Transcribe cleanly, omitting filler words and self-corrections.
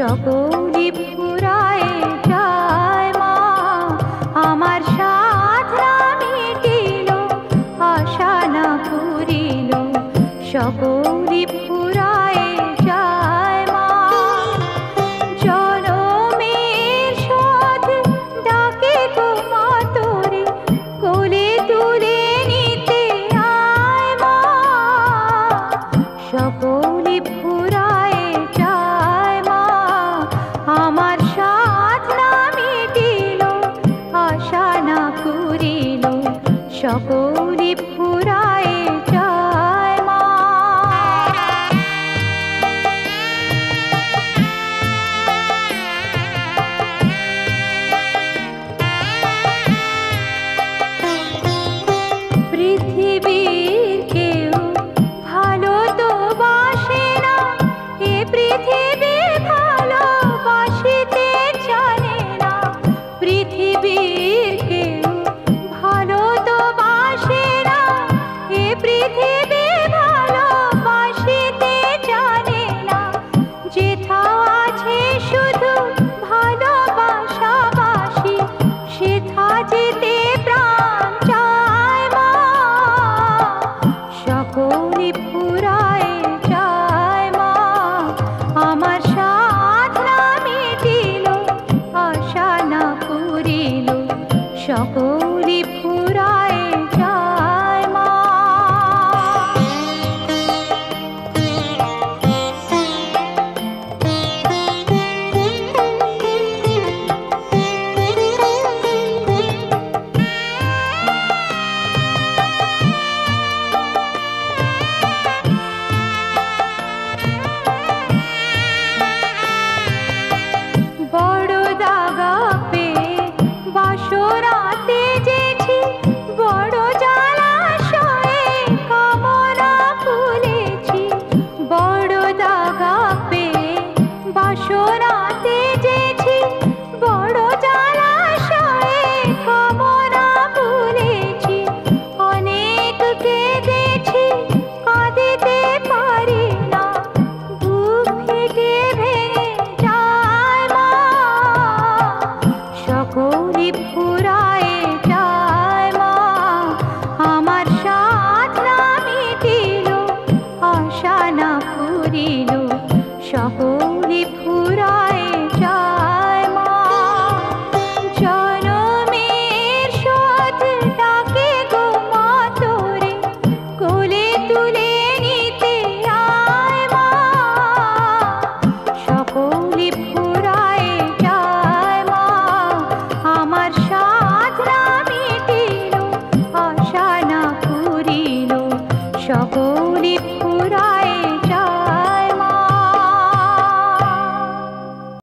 সকলি ফুরায় যায় মা, আমার সাধনা মিটিল, আশা না পুরিল, সকলি ফুরায় যায় মা। জনমের শোধ ডাকে গো মা তোরে, কোলে তুলে নিতে আয় মা, সকলি ফুরায় যায় মা, আমার সাধনা মিটিল, আশা না পুরিল, সকলি ফুরায় যায় মা। পৃথিবীর কেউ ভালো তো বাসে না, এ পৃথিবী ভালোবাসিতে জানে না, পৃথিবীর কেউ ভালো তো বাসে না, এ পৃথিবী ভালোবাসিতে জানে না, যেথা আছে শুধু ভালোবাসাবাসি, সেথা যেতে প্রাণ চায় মা, সকলি ফুরায় যায় মা, আমার সাধনা মিটিল, আশা না পুরিল, সকলি ফুরায় যায় মা। বড় দাগা পেয়ে বাসরাতে যেছি, বড় জলাশয়ে কামনা ফুলেছি, বড় দাগা পেয়ে বাসরাতে যেছি, বড় জলাশয়ে কামনা ফুলেছি, অনেক কেঁদেছি কাঁদিতে পারি না, বুক ফেটে ভেঙে যায় মা, সকলি ফুরায় যায় মা, আমার সাধনা মিটিল, আশা না পুরিল, সকলি ফুরায় যায় মা। জনমের শোধ ডাকে গো মা তোরে, কোলে তুলে নিতে আয় মা, সকলি ফুরায় যায় মা, আমার সাধনা মিটিল, আশা না পুরিল, সকলি